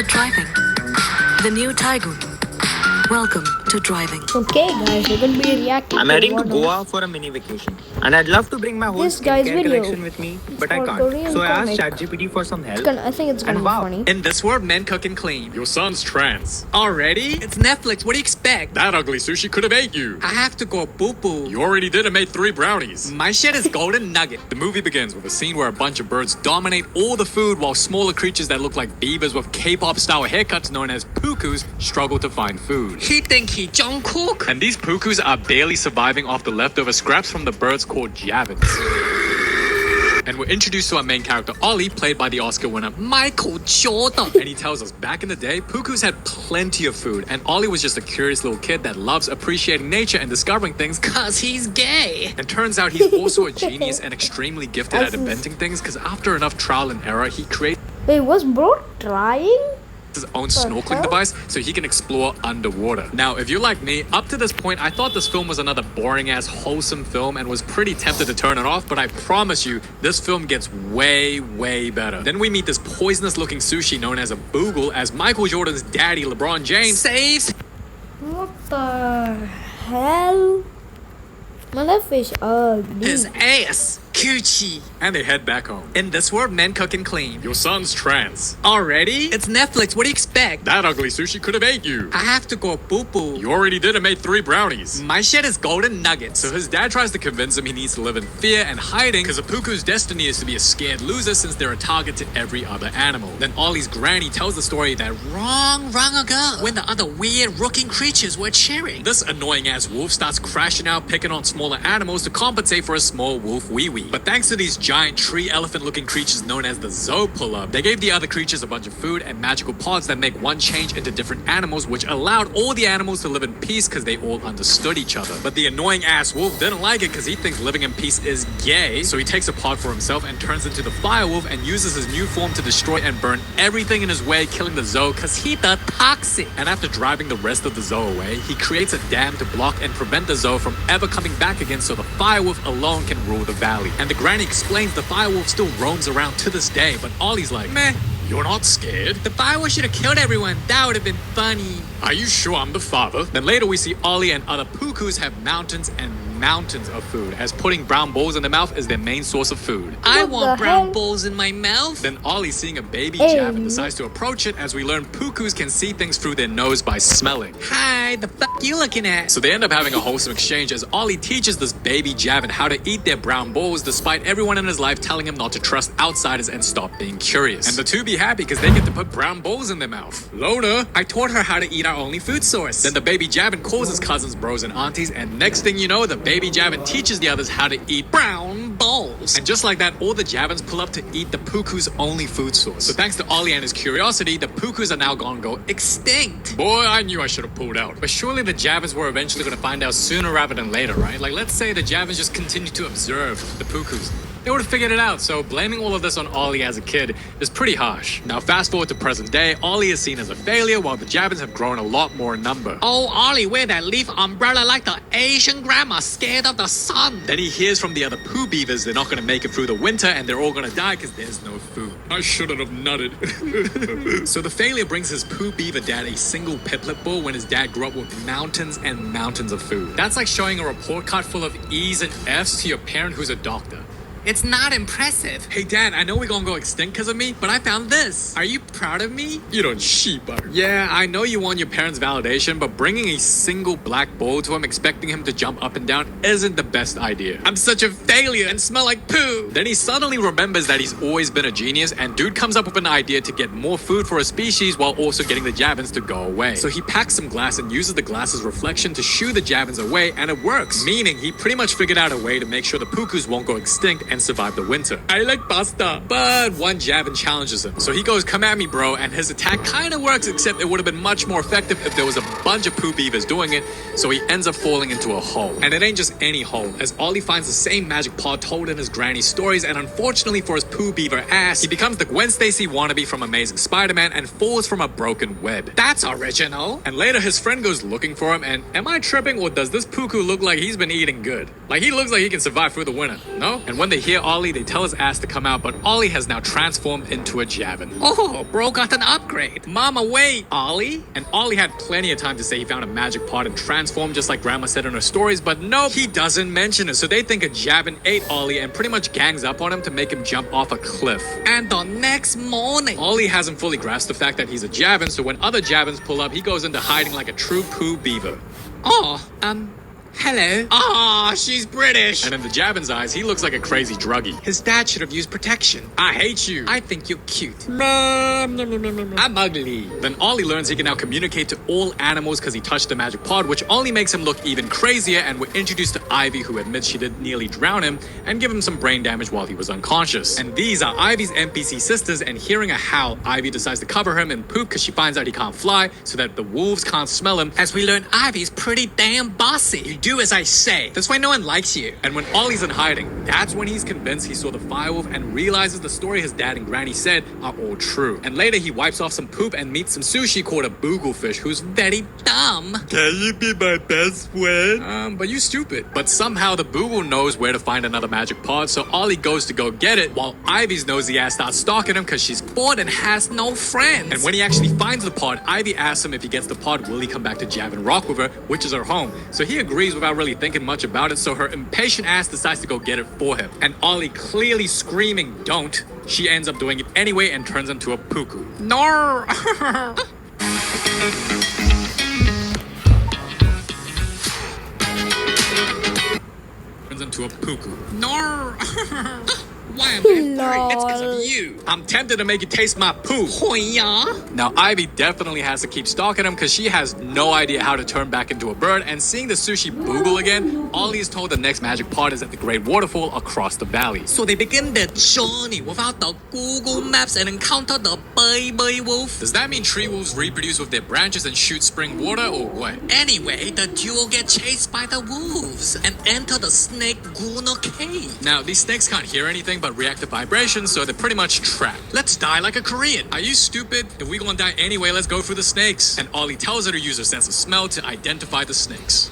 at driving. The new Taigun. Welcome to driving. Okay, guys, we're gonna be reacting. I'm heading to one Goa for a mini vacation, and I'd love to bring my whole This guy's skincare video. collection with me, but I for can't. Korean So I asked comic. ChatGPT for some help. I think it's gonna And be wow. funny. In this world, men cook and clean. Your son's trans. Already? It's Netflix. What do you expect? That ugly sushi could have ate you. I have to go boo-boo. You already did and made 3 brownies. My shit is golden nugget. The movie begins with a scene where a bunch of birds dominate all the food while smaller creatures that look like beavers with K-pop style haircuts known as pukus struggle to find food. He think he Jungkook? And these pukus are barely surviving off the leftover scraps from the birds called javins. And we're introduced to our main character, Ollie, played by the Oscar winner Michael Jordan. And he tells us back in the day, pukus had plenty of food, and Ollie was just a curious little kid that loves appreciating nature and discovering things. Cause he's gay. And turns out he's also a genius and extremely gifted at That's- inventing things, because after enough trial and error, he creates Wait, was bro trying? his own snorkeling device so he can explore underwater. Now, if you're like me, up to this point, I thought this film was another boring-ass wholesome film and was pretty tempted to turn it off, but I promise you, this film gets way, way better. Then we meet this poisonous-looking sushi known as a boogle as Michael Jordan's daddy, LeBron James, Saves What the hell? My left is ugly. his ass. Coochie. and they head back home. In this world, men cook and clean. Your son's trans. Already? It's Netflix. What do you expect? That ugly sushi could have ate you. I have to go boo-boo. You already did and made 3 brownies. My shit is golden nuggets. So his dad tries to convince him he needs to live in fear and hiding because a puku's destiny is to be a scared loser since they're a target to every other animal. Then Ollie's granny tells the story that Wrong ago, when the other weird rooking creatures were cheering. this annoying ass wolf starts crashing out picking on smaller animals to compensate for a small wolf wee-wee. But thanks to these giant tree elephant looking creatures known as the Zoopulla, they gave the other creatures a bunch of food and magical pods that make one change into different animals, which allowed all the animals to live in peace because they all understood each other. But the annoying ass wolf didn't like it because he thinks living in peace is gay, so he takes a pod for himself and turns into the fire wolf and uses his new form to destroy and burn everything in his way, killing the zoo because he the toxic. And after driving the rest of the zoo away, he creates a dam to block and prevent the zoo from ever coming back again so the fire wolf alone can rule the valley. And the granny explains the fire wolf still roams around to this day, but Ollie's like, meh, you're not scared? The fireworks should have killed everyone. That would have been funny. Are you sure I'm the father? Then later we see Ollie and other pukus have mountains and mountains of food, as putting brown bowls in their mouth is their main source of food. I What want the brown hell? balls in my mouth. Then Ollie, seeing a baby Hey. javin, decides to approach it as we learn pukus can see things through their nose by smelling. Hi, the fuck you looking at? So they end up having a wholesome exchange as Ollie teaches this baby javin how to eat their brown bowls despite everyone in his life telling him not to trust outsiders and stop being curious. And the two be happy because they get to put brown bowls in their mouth. Lona, I taught her how to eat our only food source. then the baby javin calls his cousins, bros, and aunties, and next thing you know, the baby javin teaches the others how to eat brown balls. And just like that, all the javins pull up to eat the puku's only food source. So thanks to Ollie and his curiosity, the pukus are now gonna go Extinct. Boy, I knew I should have pulled out. But surely the Javins were eventually going to find out sooner rather than later, right? Like, let's say the Javins just continued to observe the Pukus. They would have figured it out, so blaming all of this on Ollie as a kid is pretty harsh. Now, fast forward to present day, Ollie is seen as a failure while the Javins have grown a lot more in number. Oh, Ollie, wear that leaf umbrella like the Asian grandma scared of the sun. Then he hears from the other Pooh Beavers they're not going to make it through the winter and they're all going to die because there's no food. I shouldn't have nutted. So the failure brings his Pooh Beaver dad a single piplet ball when his dad grew up with mountains and mountains of food. That's like showing a report card full of E's and F's to your parent who's a doctor. It's not impressive. Hey dad, I know we're gonna go extinct because of me, but I found this. Are you proud of me? You don't sheeper. Yeah, I know you want your parents' validation, but bringing a single black bowl to him expecting him to jump up and down isn't the best idea. I'm such a failure and smell like poo. Then he suddenly remembers that he's always been a genius, and dude comes up with an idea to get more food for a species while also getting the Javins to go away. So he packs some glass and uses the glass's reflection to shoo the Javins away, and it works. Meaning he pretty much figured out a way to make sure the Pukus won't go extinct and survive the winter. I like pasta. But one Javin challenges him. So he goes, come at me, bro, and his attack kind of works, except it would have been much more effective if there was a bunch of Pooh Beavers doing it, so he ends up falling into a hole. And it ain't just any hole, as Ollie finds the same magic pod told in his granny's stories, and unfortunately for his Pooh Beaver ass, he becomes the Gwen Stacy wannabe from Amazing Spider-Man and falls from a broken web. That's original. And later his friend goes looking for him, and am I tripping or does this Puku look like he's been eating good? Like he looks like he can survive through the winter, no? And when they they hear Ollie, they tell his ass to come out, but Ollie has now transformed into a Javin. Oh, bro got an upgrade. Mama, wait! Ollie? And Ollie had plenty of time to say he found a magic pod and transformed just like Grandma said in her stories, but nope, he doesn't mention it. So they think a Javin ate Ollie and pretty much gangs up on him to make him jump off a cliff. And the next morning, Ollie hasn't fully grasped the fact that he's a Javin, so when other Javins pull up, he goes into hiding like a true poo beaver. oh, hello. Ah, she's British! And in the Javin's eyes, he looks like a crazy druggie. His dad should have used protection. I hate you. I think you're cute. I'm ugly. Then Ollie learns he can now communicate to all animals because he touched the magic pod, which only makes him look even crazier, and we're introduced to Ivy, who admits she did nearly drown him and give him some brain damage while he was unconscious. And these are Ivy's NPC sisters, and hearing a howl, Ivy decides to cover him in poop because she finds out he can't fly so that the wolves can't smell him. As we learn, Ivy's pretty damn bossy. You do as I say. That's why no one likes you. And when Ollie's in hiding, that's when he's convinced he saw the firewolf and realizes the story his dad and granny said are all true. And later he wipes off some poop and meets some sushi called a booglefish who's very Dumb. Can you be my best friend? But you stupid. But somehow the Boogle knows where to find another magic pod, so Ollie goes to go get it, while Ivy's nosy ass starts stalking him because she's bored and has no friends. And when he actually finds the pod, Ivy asks him if he gets the pod, will he come back to Javin Rock with her, which is her home. So he agrees without really thinking much about it, so her impatient ass decides to go get it for him. And Ollie clearly screaming, don't, she ends up doing it anyway and turns into a puku. No. Turns into a puku. No. Why am I worried? It's because of you. I'm tempted to make you taste my poo. 会呀. Now, Ivy definitely has to keep stalking him because she has no idea how to turn back into a bird. And seeing the sushi boogle again, Ollie is told the next magic pod is at the Great Waterfall across the valley. So they begin their journey without the Google Maps and encounter the baby wolf. Does that mean tree wolves reproduce with their branches and shoot spring water, or what? Anyway, the duo get chased by the wolves and enter the snake Guna cave. Now, these snakes can't hear anything but react to vibrations, so they're pretty much trapped. Let's die like a Korean. Are you stupid? If we gonna die anyway, let's go through the snakes. And Ollie tells her to use her sense of smell to identify the snakes.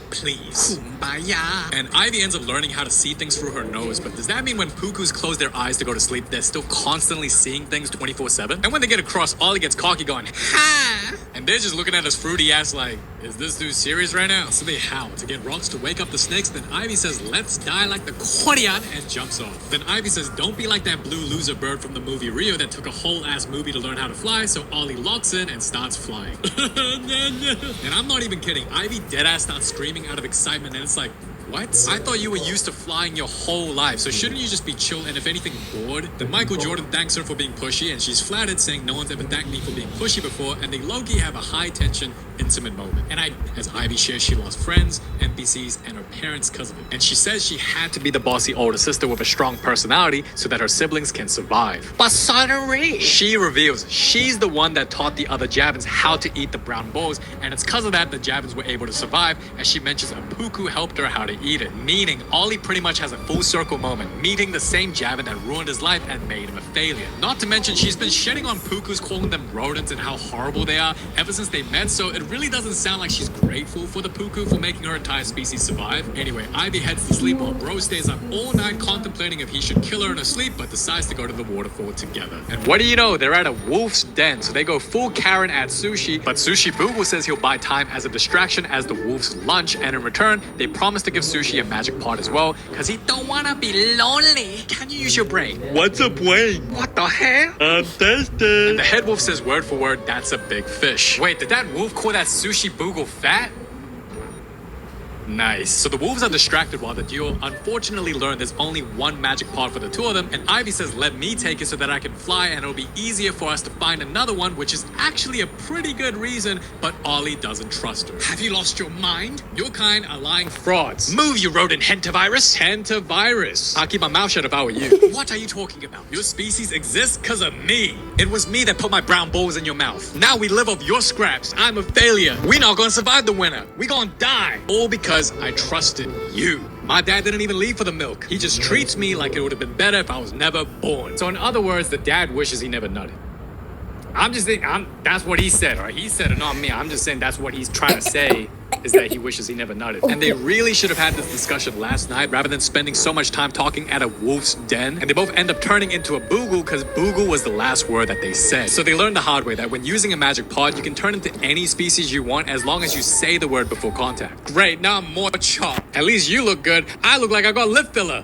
Please. Kumbaya. And Ivy ends up learning how to see things through her nose, but does that mean when pukus close their eyes to go to sleep, they're still constantly seeing things 24/7? And when they get across, Ollie gets cocky going, Ha! and they're just looking at his fruity ass like, is this dude serious right now? So they howl to get rocks to wake up the snakes, then Ivy says, let's die like the Korean, and jumps off. Then Ivy says, don't be like that blue loser bird from the movie Rio that took a whole ass movie to learn how to fly, so Ollie locks in and starts flying. And I'm not even kidding, Ivy deadass starts screaming out of excitement, and it's like, what? I thought you were used to flying your whole life, so shouldn't you just be chill and if anything bored? Then Michael Jordan thanks her for being pushy, and she's flattered, saying no one's ever thanked me for being pushy before, and they low-key have a high-tension, intimate moment. And as Ivy shares, she lost friends, NPCs, and her parents because of it. And she says she had to be the bossy older sister with a strong personality so that her siblings can survive. But suddenly, She reveals she's the one that taught the other Javins how to eat the brown balls, and it's because of that the Javins were able to survive, as she mentions a puku helped her how to eat it. Meaning, Ollie pretty much has a full circle moment, meeting the same Javin that ruined his life and made him a failure. Not to mention, she's been shitting on pukus, calling them rodents and how horrible they are ever since they met, so it really doesn't sound like she's grateful for the puku for making her entire species survive. Anyway, Ivy heads to sleep while Bro stays up all night contemplating if he should kill her in her sleep, but decides to go to the waterfall together. And what do you know, they're at a wolf's den, so they go full Karen at Sushi, but Sushi Boogle says he'll buy time as a distraction as the wolf's lunch, and in return, they promise to give Sushi a magic pod as well, because he don't wanna be lonely. Can you use your brain? What's a brain? What the hell? I'm thirsty. And the head wolf says word for word, that's a big fish. Wait, did that wolf call that Sushi Boogle fat? Nice. So the wolves are distracted while the duo unfortunately learn there's only one magic pod for the two of them, and Ivy says let me take it so that I can fly and it'll be easier for us to find another one, which is actually a pretty good reason, but Ollie doesn't trust her. Have you lost your mind? Your kind are lying frauds. Move, you rodent hentavirus. Hentavirus. I'll keep my mouth shut if I were you. What are you talking about? Your species exists because of me. It was me that put my brown balls in your mouth. Now we live off your scraps. I'm a failure. We not gonna survive the winter. We gonna die. All because I trusted you. My dad didn't even leave for the milk. He just treats me like it would have been better if I was never born. So in other words, the dad wishes he never nutted. I'm just thinking, that's what he said, right? He said it, not me. I'm just saying that's what he's trying to say. is that he wishes he never nutted. And they really should have had this discussion last night rather than spending so much time talking at a wolf's den. And they both end up turning into a boogle because boogle was the last word that they said. So they learned the hard way that when using a magic pod, you can turn into any species you want as long as you say the word before contact. Great, now I'm more chopped. At least you look good. I look like I got lip filler.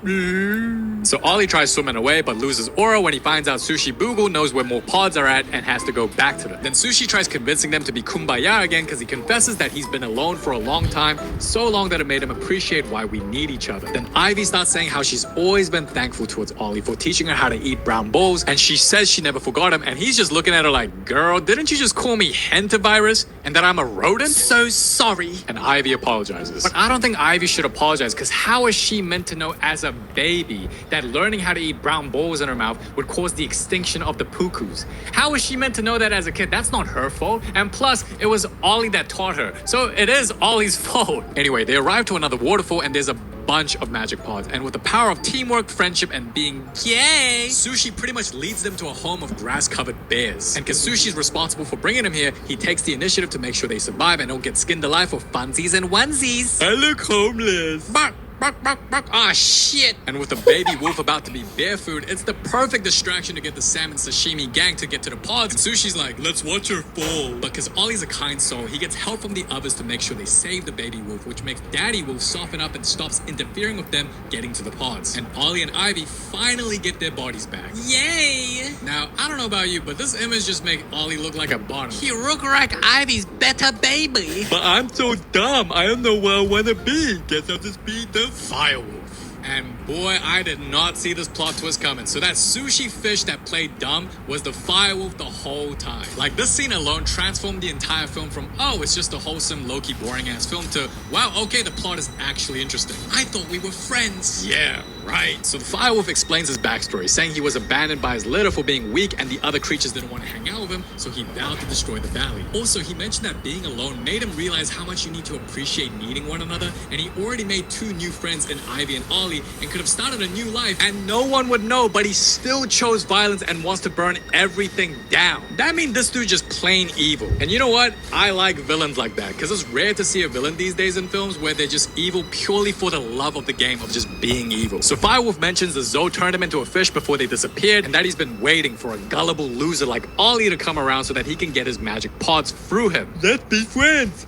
So Ollie tries swimming away but loses aura when he finds out Sushi Boogle knows where more pods are at and has to go back to them. Then Sushi tries convincing them to be kumbaya again because he confesses that he's been alone for a long time, so long that it made him appreciate why we need each other. Then Ivy starts saying how she's always been thankful towards Ollie for teaching her how to eat brown bowls, and she says she never forgot him, and he's just looking at her like, girl, didn't you just call me Hentavirus and that I'm a rodent? So sorry. And Ivy apologizes. But I don't think Ivy should apologize because how is she meant to know as a baby that learning how to eat brown bowls in her mouth would cause the extinction of the pukus? How is she meant to know that as a kid? That's not her fault. And plus, it was Ollie that taught her. So it is Ollie's fault. Anyway, they arrive to another waterfall and there's a bunch of magic pods, and with the power of teamwork, friendship, and being gay, Sushi pretty much leads them to a home of grass-covered bears. And because Sushi's responsible for bringing them here, he takes the initiative to make sure they survive and don't get skinned alive for funsies and onesies. I look homeless. Bark, bark, bark, bark. Ah, shit. And with the baby wolf about to be bear food, it's the perfect distraction to get the salmon sashimi gang to get to the pods. And Sushi's like, let's watch her fall. But because Ollie's a kind soul, he gets help from the others to make sure they save the baby wolf, which makes Daddy Wolf soften up and stops interfering with them getting to the pods. And Ollie and Ivy finally get their bodies back. Yay! Now, I don't know about you, but this image just makes Ollie look like a bottom. He look like Ivy's better baby. But I'm so dumb, I don't know where I wanna be. Guess I'll just be the firewolf. And boy, I did not see this plot twist coming. So that sushi fish that played dumb was the firewolf the whole time. Like, this scene alone transformed the entire film from, oh, it's just a wholesome, low-key, boring-ass film to, wow, okay, the plot is actually interesting. I thought we were friends. Yeah, right. So the firewolf explains his backstory, saying he was abandoned by his litter for being weak and the other creatures didn't want to hang out with him, so he vowed to destroy the valley. Also, he mentioned that being alone made him realize how much you need to appreciate needing one another, and he already made 2 new friends in Ivy and Ollie and could have started a new life and no one would know, but he still chose violence and wants to burn everything down. That means this dude just plain evil. And you know what? I like villains like that because it's rare to see a villain these days in films where they're just evil purely for the love of the game of just being evil. So Firewolf mentions the Zoe turned him into a fish before they disappeared and that he's been waiting for a gullible loser like Ollie to come around so that he can get his magic pods through him. Let's be friends.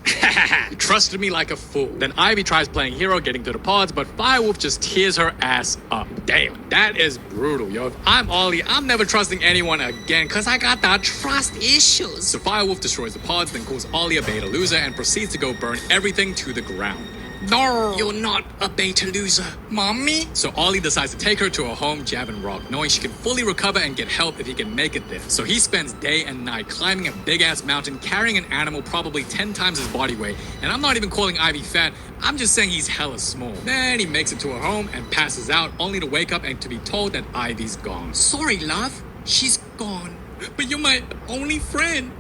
You trusted me like a fool. Then Ivy tries playing hero, getting to the pods, but Firewolf just tears her ass up. Damn, that is brutal, yo. If I'm Ollie, I'm never trusting anyone again because I got that trust issues. So Firewolf destroys the pods, then calls Ollie a beta loser and proceeds to go burn everything to the ground. No, you're not a beta loser, mommy. So Ollie decides to take her to a home, Javin Rock, knowing she can fully recover and get help if he can make it there. So he spends day and night climbing a big-ass mountain, carrying an animal probably 10 times his body weight. And I'm not even calling Ivy fat, I'm just saying he's hella small. Then he makes it to her home and passes out, only to wake up and to be told that Ivy's gone. Sorry, love. She's gone. But you're my only friend.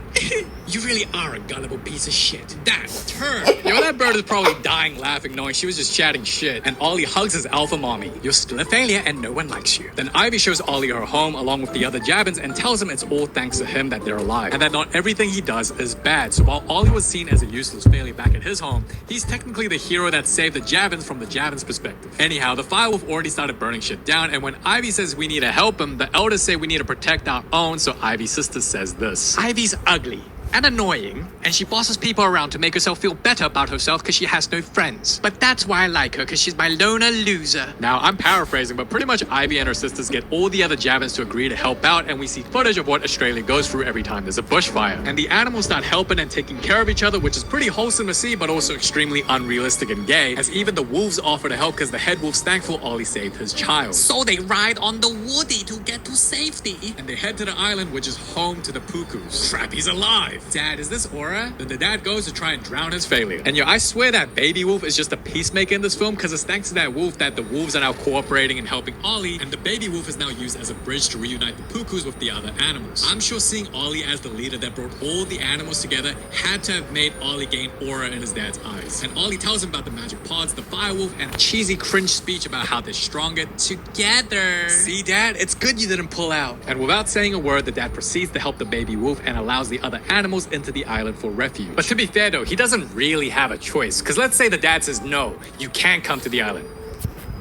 You really are a gullible piece of shit. That turd. Yo, that bird is probably dying laughing knowing she was just chatting shit. And Ollie hugs his alpha mommy. You're still a failure and no one likes you. Then Ivy shows Ollie her home along with the other Javins and tells him it's all thanks to him that they're alive. And that not everything he does is bad. So while Ollie was seen as a useless failure back at his home, he's technically the hero that saved the Javins from the Javins' perspective. Anyhow, the Firewolf already started burning shit down, and when Ivy says we need to help him, the elders say we need to protect our own, so Ivy's sister says this. Ivy's ugly and annoying, and she bosses people around to make herself feel better about herself because she has no friends. But that's why I like her, because she's my loner loser. Now, I'm paraphrasing, but pretty much Ivy and her sisters get all the other Javins to agree to help out, and we see footage of what Australia goes through every time there's a bushfire. And the animals start helping and taking care of each other, which is pretty wholesome to see, but also extremely unrealistic and gay, as even the wolves offer to help because the head wolf's thankful Ollie saved his child. So they ride on the woody to get to safety. And they head to the island, which is home to the pukus. Crap, he's alive. Dad, is this Aura? Then the dad goes to try and drown his failure. And yo, I swear that baby wolf is just a peacemaker in this film because it's thanks to that wolf that the wolves are now cooperating and helping Ollie, and the baby wolf is now used as a bridge to reunite the pukus with the other animals. I'm sure seeing Ollie as the leader that brought all the animals together had to have made Ollie gain aura in his dad's eyes. And Ollie tells him about the magic pods, the firewolf, and a cheesy cringe speech about how they're stronger together. See, Dad? It's good you didn't pull out. And without saying a word, the dad proceeds to help the baby wolf and allows the other animals animals into the island for refuge. But to be fair though, he doesn't really have a choice. Because let's say the dad says, no, you can't come to the island.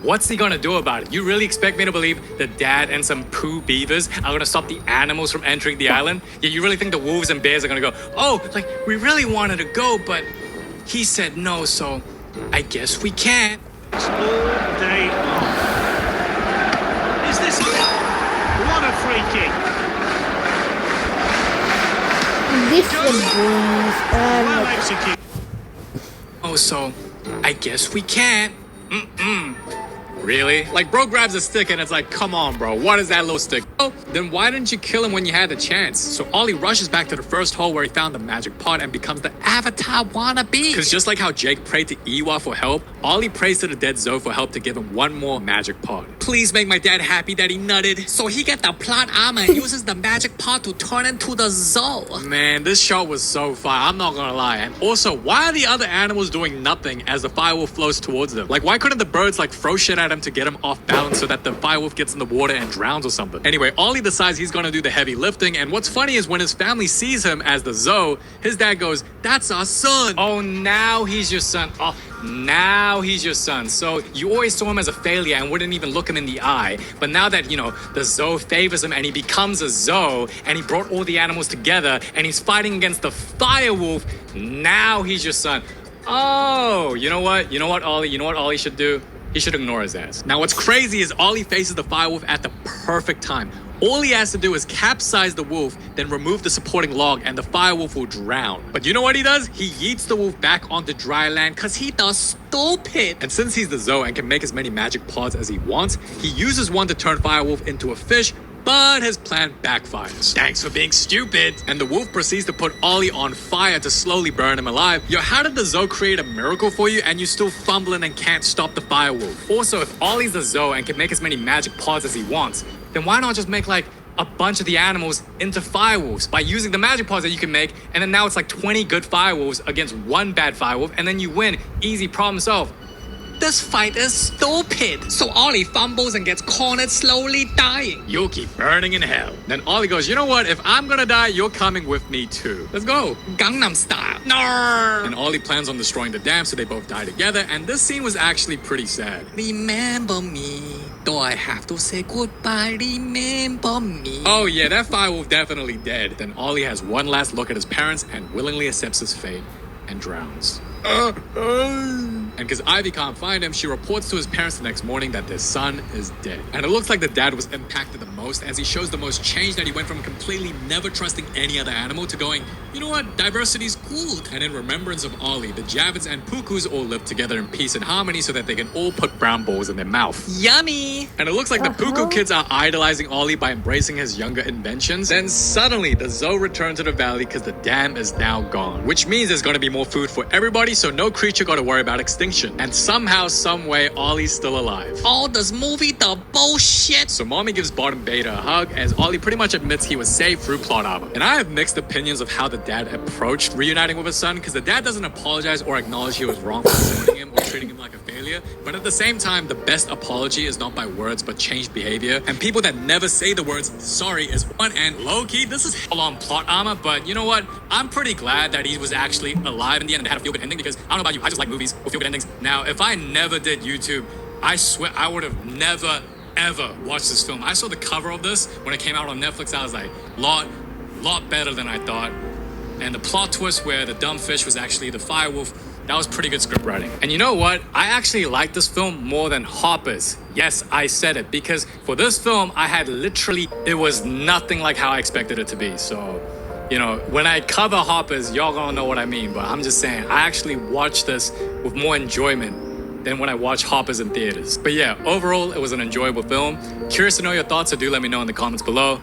What's he gonna do about it? You really expect me to believe the dad and some poo beavers are gonna stop the animals from entering the island? Yeah, you really think the wolves and bears are gonna go, oh, like, we really wanted to go, but he said no, so I guess we can't. All day long. Is this it? What a free kick. Different goals Well and executed. Oh, so I guess we can't. Really? Like, bro grabs a stick and it's like, come on, bro, what is that little stick? Oh, then why didn't you kill him when you had the chance? So Ollie rushes back to the first hole where he found the magic pot and becomes the Avatar wannabe. Because just like how Jake prayed to Iwa for help, Ollie prays to the dead Zoe for help to give him one more magic pot. Please make my dad happy that he nutted. So he get the plot armor and uses the magic pot to turn into the Zoe. Man, this shot was so fire, I'm not gonna lie. And also, why are the other animals doing nothing as the firewolf flows towards them? Like, why couldn't the birds like throw shit at him to get him off balance so that the firewolf gets in the water and drowns or something? Anyway, Ollie decides he's gonna do the heavy lifting, and what's funny is when his family sees him as the Zoe, his dad goes, that's our son. Oh, now he's your son. Oh, now he's your son. So you always saw him as a failure and wouldn't even look him in the eye. But now that, you know, the Zoe favors him and he becomes a Zoe and he brought all the animals together and he's fighting against the firewolf, now he's your son. Oh, you know what? You know what, Ollie? You know what Ollie should do? He should ignore his ass. Now, what's crazy is Ollie faces the firewolf at the perfect time. All he has to do is capsize the wolf, then remove the supporting log, and the firewolf will drown. But you know what he does? He yeets the wolf back onto dry land because he does stupid. And since he's the Zoe and can make as many magic pods as he wants, he uses one to turn firewolf into a fish, but his plan backfires. Thanks for being stupid. And the wolf proceeds to put Ollie on fire to slowly burn him alive. Yo, how did the Zoe create a miracle for you and you still fumbling and can't stop the firewolf? Also, if Ollie's the Zoe and can make as many magic pods as he wants, then why not just make like a bunch of the animals into firewolves by using the magic pods that you can make, and then now it's like 20 good firewolves against one bad firewolf, and then you win. Easy, problem solved. This fight is stupid. So Ollie fumbles and gets cornered, slowly dying. You'll keep burning in hell. Then Ollie goes, you know what? If I'm gonna die, you're coming with me too. Let's go. Gangnam Style. No. And Ollie plans on destroying the dam, so they both die together. And this scene was actually pretty sad. Remember me. Though I have to say goodbye, remember me. Oh yeah, that firewolf definitely dead. Then Ollie has one last look at his parents and willingly accepts his fate and drowns. And because Ivy can't find him, she reports to his parents the next morning that their son is dead. And it looks like the dad was impacted the most, as he shows the most change, that he went from completely never trusting any other animal to going, you know what, diversity's good. And in remembrance of Ollie, the Javids and Pukus all live together in peace and harmony so that they can all put brown balls in their mouth. Yummy. And it looks like the Puku kids are idolizing Ollie by embracing his younger inventions. Then suddenly, the Zoe return to the valley because the dam is now gone. Which means there's gonna be more food for everybody, so no creature gotta worry about extinction. And somehow, someway, Ollie's still alive. All this movie, the bullshit. So Mommy gives Bottom Beta a hug as Ollie pretty much admits he was saved through plot armor. And I have mixed opinions of how the dad approached reuniting with his son, because the dad doesn't apologize or acknowledge he was wrong for disowning him or treating him like a failure. But at the same time, the best apology is not by words but changed behavior. And people that never say the words sorry is one. And low-key, this is hell on plot armor, but you know what? I'm pretty glad that he was actually alive in the end and had a feel-good ending, because I don't know about you, I just like movies with feel-good endings. Now, if I never did YouTube, I swear I would have never, ever watched this film. I saw the cover of this when it came out on Netflix. I was like, lot better than I thought. And the plot twist where the dumb fish was actually the firewolf, that was pretty good script writing. And you know what? I actually like this film more than Hoppers. Yes, I said it, because for this film, I had literally, it was nothing like how I expected it to be. So, you know, when I cover Hoppers, y'all gonna know what I mean. But I'm just saying, I actually watched this with more enjoyment than when I watch Hoppers in theaters. But yeah, overall, it was an enjoyable film. Curious to know your thoughts, so do let me know in the comments below.